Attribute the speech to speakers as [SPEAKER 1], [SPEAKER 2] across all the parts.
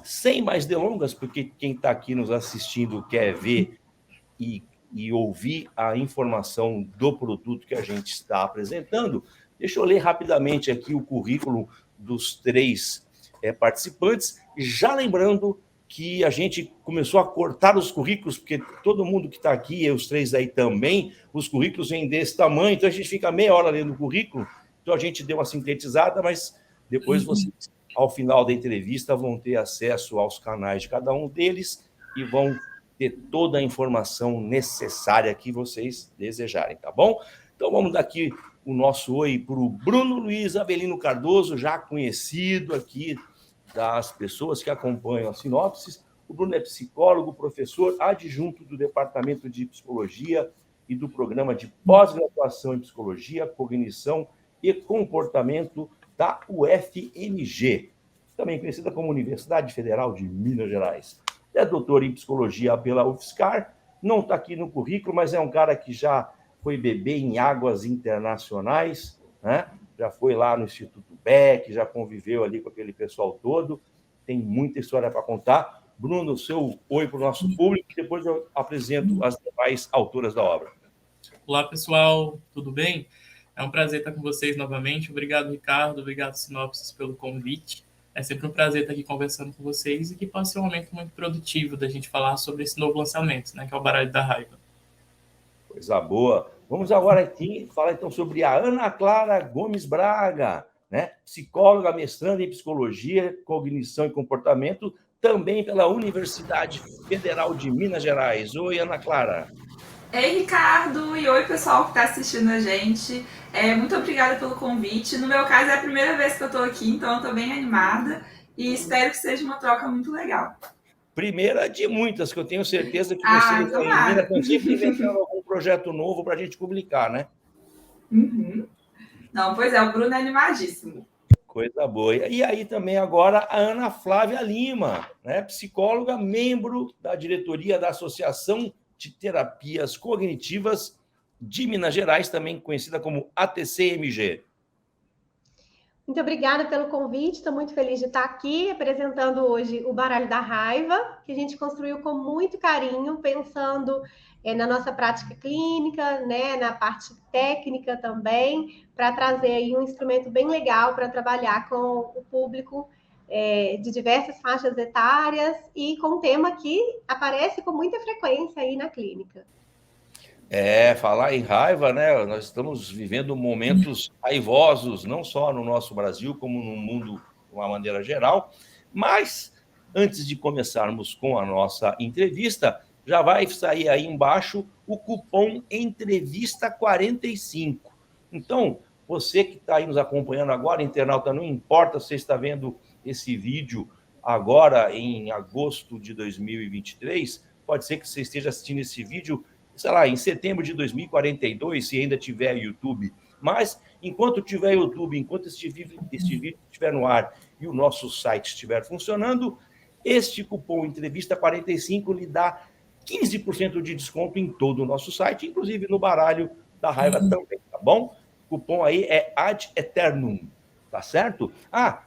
[SPEAKER 1] sem mais delongas, porque quem está aqui nos assistindo quer ver e ouvir a informação do produto que a gente está apresentando, deixa eu ler rapidamente aqui o currículo dos três participantes, já lembrando que a gente começou a cortar os currículos, porque todo mundo que está aqui, e os três aí também, os currículos vêm desse tamanho, então a gente fica meia hora lendo o currículo, então a gente deu uma sintetizada, mas depois vocês, ao final da entrevista, vão ter acesso aos canais de cada um deles e vão ter toda a informação necessária que vocês desejarem, tá bom? Então vamos dar aqui o nosso oi para o Bruno Luiz Avelino Cardoso, já conhecido aqui das pessoas que acompanham a Sinopses. O Bruno é psicólogo, professor adjunto do Departamento de Psicologia e do Programa de Pós-Graduação em Psicologia, Cognição e Comportamento da UFMG, também conhecida como Universidade Federal de Minas Gerais. É doutor em Psicologia pela UFSCar, não está aqui no currículo, mas é um cara que já foi bebê em águas internacionais, né? Já foi lá no Instituto Beck, já conviveu ali com aquele pessoal todo, tem muita história para contar. Bruno, seu oi para o nosso público, e depois eu apresento as demais autoras da obra.
[SPEAKER 2] Olá, pessoal, tudo bem? É um prazer estar com vocês novamente. Obrigado, Ricardo, obrigado, Sinopses, pelo convite. É sempre um prazer estar aqui conversando com vocês e que possa ser um momento muito produtivo da gente falar sobre esse novo lançamento, né, que é o Baralho da Raiva.
[SPEAKER 1] Coisa boa. Vamos agora aqui falar então sobre a Ana Clara Gomes Braga, né? Psicóloga, mestranda em Psicologia, Cognição e Comportamento, também pela Universidade Federal de Minas Gerais. Oi, Ana Clara.
[SPEAKER 3] Ei, Ricardo, e oi, pessoal que está assistindo a gente. Muito obrigada pelo convite. No meu caso, é a primeira vez que eu estou aqui, então eu estou bem animada e espero que seja uma troca muito legal.
[SPEAKER 1] Primeira de muitas, que eu tenho certeza que vocês ainda estão sempre inventando algum projeto novo para a gente publicar, né?
[SPEAKER 3] Uhum. Não, pois é, o Bruno é animadíssimo.
[SPEAKER 1] Coisa boa. E aí também agora a Ana Flávia Lima, né? Psicóloga, membro da diretoria da Associação de Terapias Cognitivas de Minas Gerais, também conhecida como ATCMG.
[SPEAKER 4] Muito obrigada pelo convite, estou muito feliz de estar aqui apresentando hoje o Baralho da Raiva, que a gente construiu com muito carinho, pensando na nossa prática clínica, né, na parte técnica também, para trazer aí um instrumento bem legal para trabalhar com o público de diversas faixas etárias e com um tema que aparece com muita frequência aí na clínica.
[SPEAKER 1] Falar em raiva, né? Nós estamos vivendo momentos raivosos, não só no nosso Brasil, como no mundo de uma maneira geral. Mas, antes de começarmos com a nossa entrevista, já vai sair aí embaixo o cupom Entrevista45. Então, você que está aí nos acompanhando agora, internauta, não importa se você está vendo esse vídeo agora em agosto de 2023, pode ser que você esteja assistindo esse vídeo sei lá, em setembro de 2042, se ainda tiver YouTube. Mas, enquanto tiver YouTube, enquanto este vídeo estiver no ar e o nosso site estiver funcionando, este cupom Entrevista 45 lhe dá 15% de desconto em todo o nosso site, inclusive no Baralho da Raiva também, tá bom? O cupom aí é Ad Eternum, tá certo?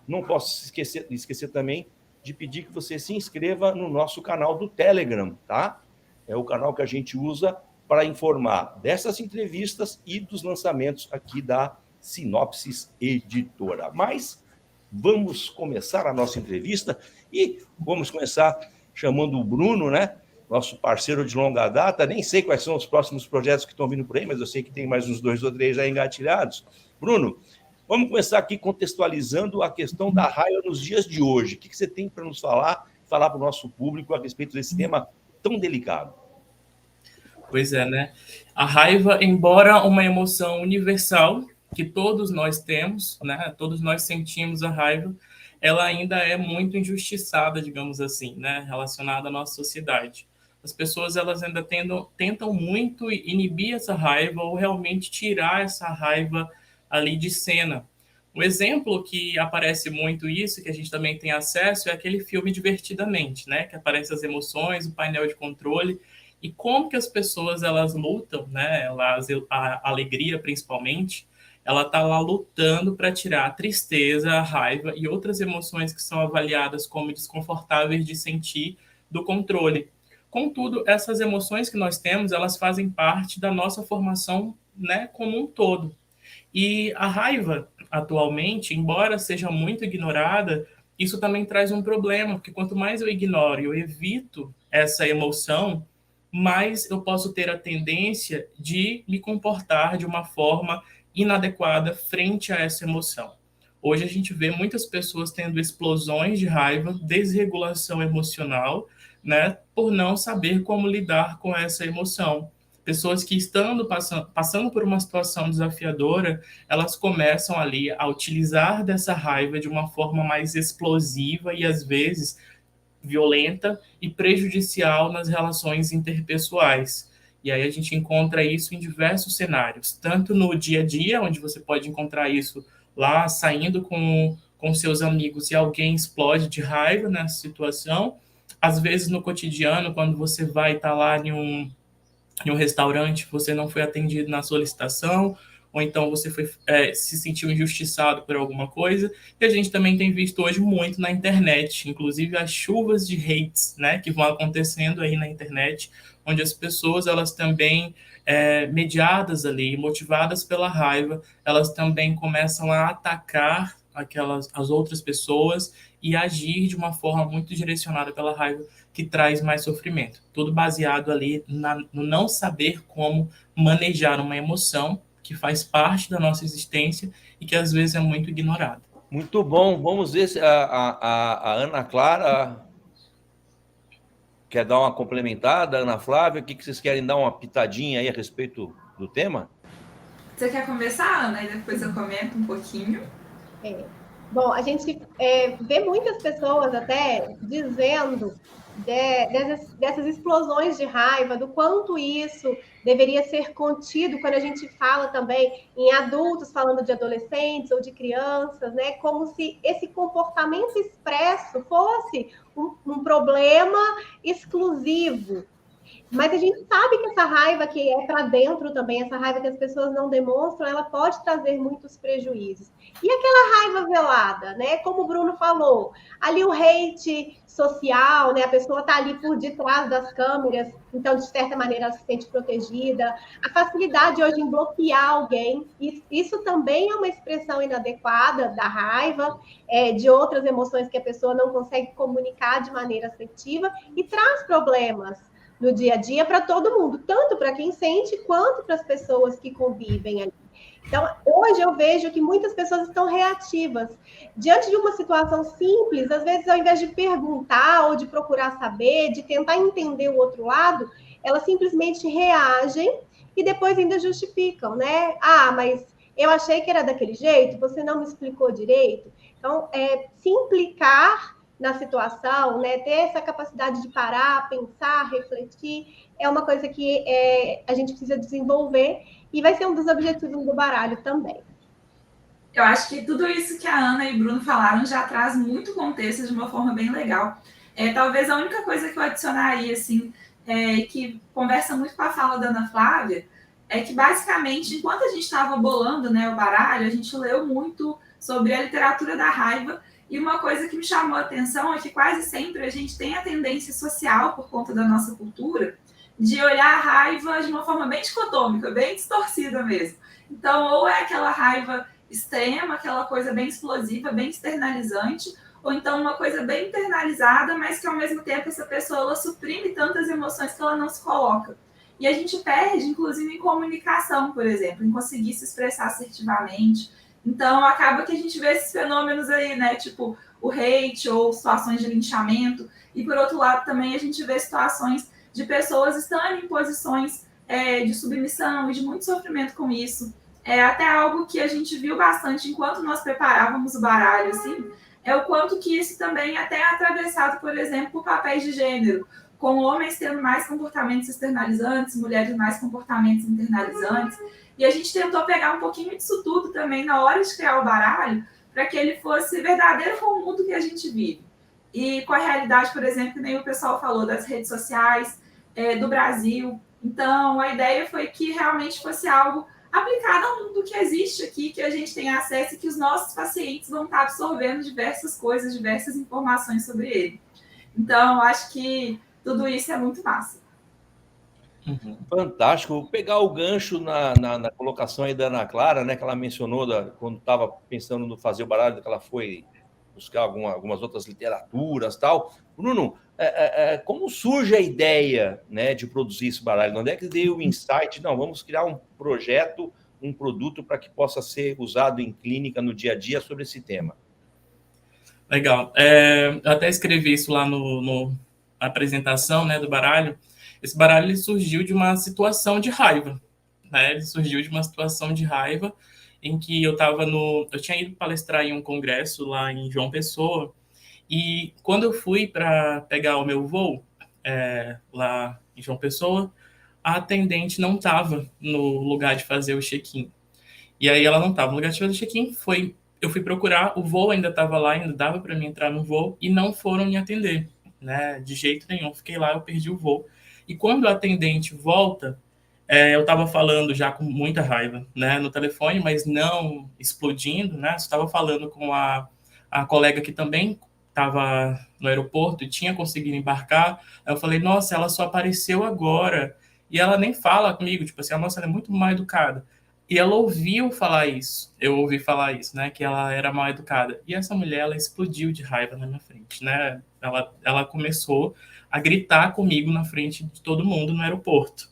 [SPEAKER 1] Não posso esquecer também de pedir que você se inscreva no nosso canal do Telegram, tá? É o canal que a gente usa para informar dessas entrevistas e dos lançamentos aqui da Sinopses Editora. Mas vamos começar a nossa entrevista e vamos começar chamando o Bruno, né? Nosso parceiro de longa data. Nem sei quais são os próximos projetos que estão vindo por aí, mas eu sei que tem mais uns 2 ou 3 já engatilhados. Bruno, vamos começar aqui contextualizando a questão da raiva nos dias de hoje. O que você tem para nos falar para o nosso público a respeito desse tema tão delicado?
[SPEAKER 2] Pois é, né? A raiva, embora uma emoção universal que todos nós temos, né? Todos nós sentimos a raiva, ela ainda é muito injustiçada, digamos assim, né? Relacionada à nossa sociedade. As pessoas elas ainda tentam muito inibir essa raiva ou realmente tirar essa raiva ali de cena. Um exemplo que aparece muito isso, que a gente também tem acesso, é aquele filme Divertidamente, né? Que aparece as emoções, o painel de controle e como que as pessoas elas lutam, né? A alegria principalmente, ela está lá lutando para tirar a tristeza, a raiva e outras emoções que são avaliadas como desconfortáveis de sentir do controle. Contudo, essas emoções que nós temos, elas fazem parte da nossa formação, né, como um todo. E a raiva, atualmente, embora seja muito ignorada, isso também traz um problema, porque quanto mais eu ignoro e eu evito essa emoção, mais eu posso ter a tendência de me comportar de uma forma inadequada frente a essa emoção. Hoje a gente vê muitas pessoas tendo explosões de raiva, desregulação emocional, né, por não saber como lidar com essa emoção. Pessoas que estando passando por uma situação desafiadora, elas começam ali a utilizar dessa raiva de uma forma mais explosiva e às vezes violenta e prejudicial nas relações interpessoais. E aí a gente encontra isso em diversos cenários, tanto no dia a dia, onde você pode encontrar isso lá saindo com seus amigos e alguém explode de raiva nessa situação, às vezes no cotidiano, quando você vai estar lá em um restaurante, você não foi atendido na solicitação, ou então você se sentiu injustiçado por alguma coisa, e a gente também tem visto hoje muito na internet, inclusive as chuvas de hates, né, que vão acontecendo aí na internet, onde as pessoas, elas também, mediadas ali, motivadas pela raiva, elas também começam a atacar as outras pessoas e agir de uma forma muito direcionada pela raiva, que traz mais sofrimento. Tudo baseado ali no não saber como manejar uma emoção que faz parte da nossa existência e que às vezes é muito ignorada.
[SPEAKER 1] Muito bom. Vamos ver se a Ana Clara quer dar uma complementada, Ana Flávia, o que vocês querem dar uma pitadinha aí a respeito do tema?
[SPEAKER 3] Você quer começar, Ana, e depois eu comento um pouquinho?
[SPEAKER 4] Bom, a gente vê muitas pessoas até dizendo dessas explosões de raiva, do quanto isso deveria ser contido quando a gente fala também em adultos, falando de adolescentes ou de crianças, né? Como se esse comportamento expresso fosse um problema exclusivo. Mas a gente sabe que essa raiva que é para dentro também, essa raiva que as pessoas não demonstram, ela pode trazer muitos prejuízos. E aquela raiva velada, né? Como o Bruno falou, ali o hate social, né? A pessoa está ali por detrás das câmeras, então, de certa maneira, ela se sente protegida. A facilidade hoje em bloquear alguém, isso também é uma expressão inadequada da raiva, de outras emoções que a pessoa não consegue comunicar de maneira assertiva e traz problemas no dia a dia para todo mundo, tanto para quem sente quanto para as pessoas que convivem ali. Então, hoje eu vejo que muitas pessoas estão reativas. Diante de uma situação simples, às vezes, ao invés de perguntar ou de procurar saber, de tentar entender o outro lado, elas simplesmente reagem e depois ainda justificam, né? Ah, mas eu achei que era daquele jeito, você não me explicou direito. Então, se implicar na situação, né? Ter essa capacidade de parar, pensar, refletir, é uma coisa que a gente precisa desenvolver e vai ser um dos objetivos do baralho também.
[SPEAKER 3] Eu acho que tudo isso que a Ana e o Bruno falaram já traz muito contexto de uma forma bem legal. Talvez a única coisa que eu adicionaria, assim, que conversa muito com a fala da Ana Flávia, é que basicamente, enquanto a gente estava bolando, né, o baralho, a gente leu muito sobre a literatura da raiva. E uma coisa que me chamou a atenção é que quase sempre a gente tem a tendência social, por conta da nossa cultura, de olhar a raiva de uma forma bem dicotômica, bem distorcida mesmo. Então, ou é aquela raiva extrema, aquela coisa bem explosiva, bem externalizante, ou então uma coisa bem internalizada, mas que ao mesmo tempo essa pessoa ela suprime tantas emoções que ela não se coloca. E a gente perde, inclusive, em comunicação, por exemplo, em conseguir se expressar assertivamente. Então, acaba que a gente vê esses fenômenos aí, né? Tipo, o hate ou situações de linchamento. E, por outro lado, também a gente vê situações de pessoas estando em posições de submissão e de muito sofrimento com isso. Até algo que a gente viu bastante enquanto nós preparávamos o baralho, assim, é o quanto que isso também até é atravessado, por exemplo, por papéis de gênero, com homens tendo mais comportamentos externalizantes, mulheres mais comportamentos internalizantes. E a gente tentou pegar um pouquinho disso tudo também na hora de criar o baralho, para que ele fosse verdadeiro com o mundo que a gente vive. E com a realidade, por exemplo, que nem o pessoal falou, das redes sociais, do Brasil. Então, a ideia foi que realmente fosse algo aplicada ao mundo que existe aqui, que a gente tem acesso e que os nossos pacientes vão estar absorvendo diversas coisas, diversas informações sobre ele. Então, eu acho que tudo isso é muito massa.
[SPEAKER 1] Fantástico. Vou pegar o gancho na colocação aí da Ana Clara, né, que ela mencionou quando estava pensando no fazer o baralho, que ela foi buscar algumas outras literaturas e tal. Bruno, como surge a ideia, né, de produzir esse baralho? Onde é que deu o insight? Não, vamos criar um projeto, um produto para que possa ser usado em clínica no dia a dia sobre esse tema.
[SPEAKER 2] Legal. Eu até escrevi isso lá na apresentação, né, do baralho. Esse baralho ele surgiu de uma situação de raiva, né? Ele surgiu de uma situação de raiva em que eu tinha ido palestrar em um congresso lá em João Pessoa, e quando eu fui para pegar o meu voo lá em João Pessoa, a atendente não estava no lugar de fazer o check-in. E aí ela não estava no lugar de fazer o check-in, eu fui procurar, o voo ainda estava lá, ainda dava para mim entrar no voo, e não foram me atender, né? De jeito nenhum. Fiquei lá, eu perdi o voo. E quando o atendente volta, eu estava falando já com muita raiva, né, no telefone, mas não explodindo, né? Estava falando com a colega que também estava no aeroporto e tinha conseguido embarcar. Aí eu falei, nossa, ela só apareceu agora. E ela nem fala comigo, tipo assim, nossa, ela é muito mal educada. E ela ouviu falar isso, eu ouvi falar isso, né, que ela era mal educada. E essa mulher, ela explodiu de raiva na minha frente, né? Ela começou a gritar comigo na frente de todo mundo no aeroporto.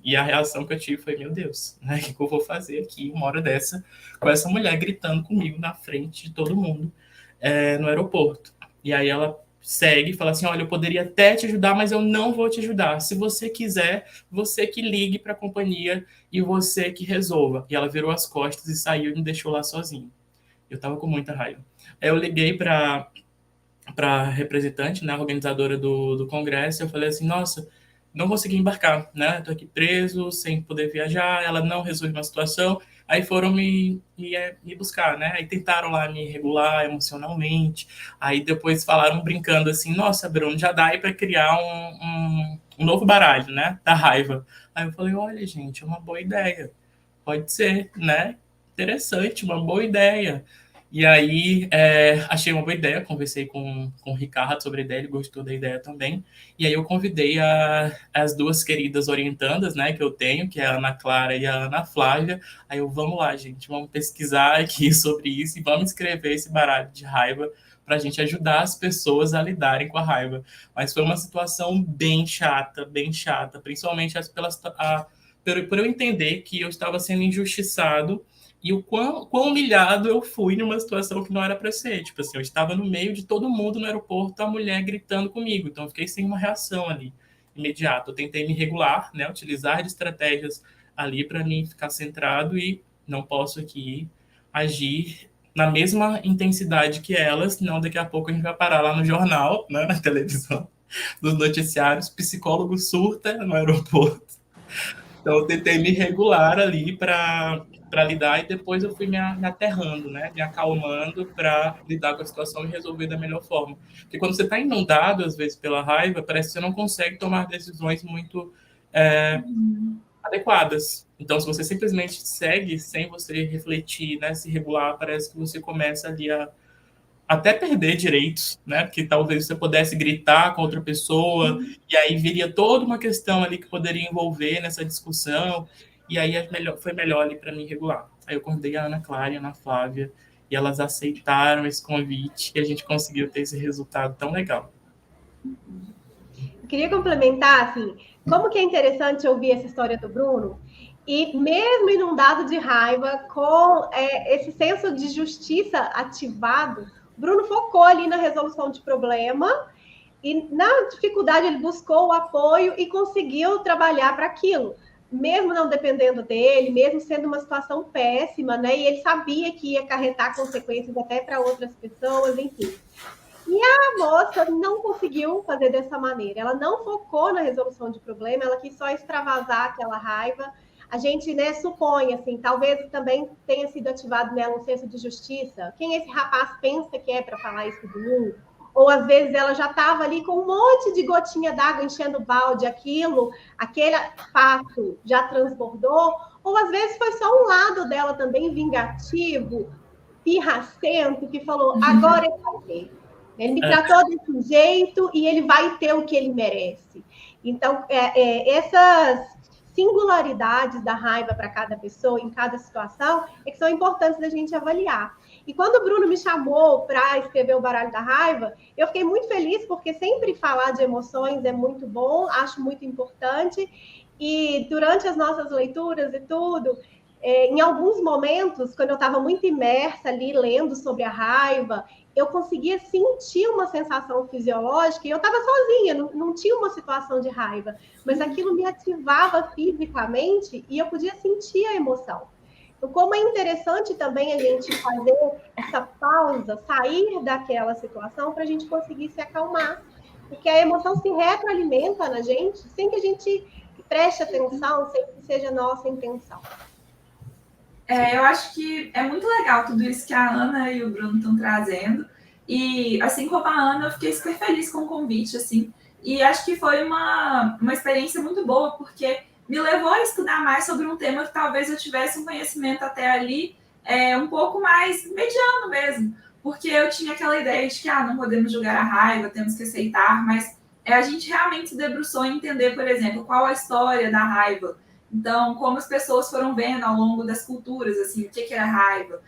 [SPEAKER 2] E a reação que eu tive foi, meu Deus, né, o que eu vou fazer aqui uma hora dessa com essa mulher gritando comigo na frente de todo mundo no aeroporto. E aí ela segue e fala assim, olha, eu poderia até te ajudar, mas eu não vou te ajudar. Se você quiser, você que ligue para a companhia e você que resolva. E ela virou as costas e saiu e me deixou lá sozinho. Eu estava com muita raiva. Aí eu liguei para representante, né, organizadora do congresso, eu falei assim, nossa, não consegui embarcar, né, tô aqui preso, sem poder viajar, ela não resolveu uma situação, aí foram me buscar, né, aí tentaram lá me regular emocionalmente, aí depois falaram brincando assim, nossa, Bruno, já dá aí para criar um novo baralho, né, da raiva. Aí eu falei, olha, gente, é uma boa ideia, pode ser, né, interessante, uma boa ideia. E aí, achei uma boa ideia, conversei com o Ricardo sobre a ideia, ele gostou da ideia também. E aí eu convidei as duas queridas orientandas, né, que eu tenho, que é a Ana Clara e a Ana Flávia. Aí vamos lá, gente, vamos pesquisar aqui sobre isso e vamos escrever esse baralho de raiva para a gente ajudar as pessoas a lidarem com a raiva. Mas foi uma situação bem chata, principalmente por eu entender que eu estava sendo injustiçado e o quão humilhado eu fui numa situação que não era para ser. Tipo assim, eu estava no meio de todo mundo no aeroporto, a mulher gritando comigo. Então, eu fiquei sem uma reação ali imediata. Eu tentei me regular, né, utilizar de estratégias ali para mim ficar centrado e não posso aqui agir na mesma intensidade que elas, senão daqui a pouco a gente vai parar lá no jornal, né, na televisão, nos noticiários, psicólogo surta no aeroporto. Então, eu tentei me regular ali para lidar e depois eu fui me aterrando, né? Me acalmando para lidar com a situação e resolver da melhor forma. Porque quando você está inundado, às vezes, pela raiva, parece que você não consegue tomar decisões muito adequadas. Então, se você simplesmente segue sem você refletir, né, se regular, parece que você começa ali a até perder direitos, né? Porque talvez você pudesse gritar com outra pessoa, e aí viria toda uma questão ali que poderia envolver nessa discussão, e aí foi melhor ali para mim regular. Aí eu convidei a Ana Clara e a Ana Flávia, e elas aceitaram esse convite, e a gente conseguiu ter esse resultado tão legal.
[SPEAKER 4] Eu queria complementar, assim, como que é interessante ouvir essa história do Bruno, e mesmo inundado de raiva, com esse senso de justiça ativado, Bruno focou ali na resolução de problema e na dificuldade ele buscou o apoio e conseguiu trabalhar para aquilo, mesmo não dependendo dele, mesmo sendo uma situação péssima, né? E ele sabia que ia acarretar consequências até para outras pessoas, enfim. E a moça não conseguiu fazer dessa maneira, ela não focou na resolução de problema, ela quis só extravasar aquela raiva. A gente, né, supõe, assim, talvez também tenha sido ativado nela um senso de justiça. Quem esse rapaz pensa que é para falar isso do mundo? Ou, às vezes, ela já estava ali com um monte de gotinha d'água enchendo o balde, aquele fato já transbordou, ou às vezes foi só um lado dela também vingativo, pirracento, que falou, agora ele vai ter. Ele me tratou desse jeito e ele vai ter o que ele merece. Então, essas singularidades da raiva para cada pessoa, em cada situação, que são importantes da gente avaliar. E quando o Bruno me chamou para escrever o Baralho da Raiva, eu fiquei muito feliz, porque sempre falar de emoções é muito bom, acho muito importante. E durante as nossas leituras e tudo, em alguns momentos, quando eu estava muito imersa ali, lendo sobre a raiva, eu conseguia sentir uma sensação fisiológica, e eu estava sozinha, não tinha uma situação de raiva, mas aquilo me ativava fisicamente e eu podia sentir a emoção. Então, como é interessante também a gente fazer essa pausa, sair daquela situação para a gente conseguir se acalmar, porque a emoção se retroalimenta na gente sem que a gente preste atenção, sem que seja nossa intenção.
[SPEAKER 3] Eu acho que é muito legal tudo isso que a Ana e o Bruno estão trazendo. E, assim como a Ana, eu fiquei super feliz com o convite, assim. E acho que foi uma experiência muito boa, porque me levou a estudar mais sobre um tema que talvez eu tivesse um conhecimento até ali um pouco mais mediano mesmo. Porque eu tinha aquela ideia de que não podemos julgar a raiva, temos que aceitar, mas a gente realmente se debruçou em entender, por exemplo, qual a história da raiva. Então, como as pessoas foram vendo ao longo das culturas, assim, o que era raiva,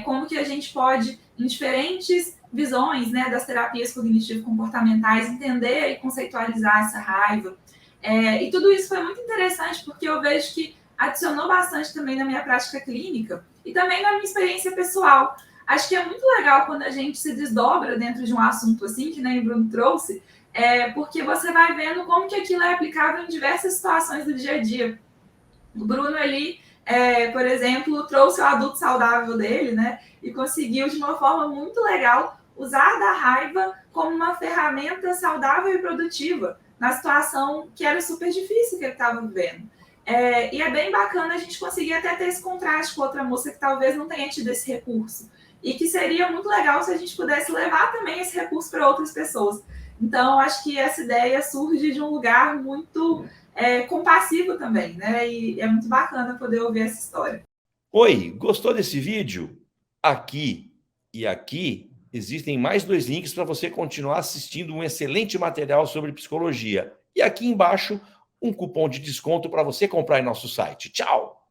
[SPEAKER 3] como que a gente pode, em diferentes visões, né, das terapias cognitivo-comportamentais, entender e conceitualizar essa raiva. E tudo isso foi muito interessante, porque eu vejo que adicionou bastante também na minha prática clínica e também na minha experiência pessoal. Acho que é muito legal quando a gente se desdobra dentro de um assunto assim, que nem o Bruno trouxe, porque você vai vendo como que aquilo é aplicável em diversas situações do dia a dia. O Bruno, ele, por exemplo, trouxe o adulto saudável dele, né? E conseguiu, de uma forma muito legal, usar da raiva como uma ferramenta saudável e produtiva na situação que era super difícil que ele estava vivendo. E é bem bacana a gente conseguir até ter esse contraste com outra moça que talvez não tenha tido esse recurso. E que seria muito legal se a gente pudesse levar também esse recurso para outras pessoas. Então, acho que essa ideia surge de um lugar muito compassivo também, né? E é muito bacana poder ouvir essa história.
[SPEAKER 1] Oi, gostou desse vídeo? Aqui e aqui existem mais 2 links para você continuar assistindo um excelente material sobre psicologia. E aqui embaixo, um cupom de desconto para você comprar em nosso site. Tchau!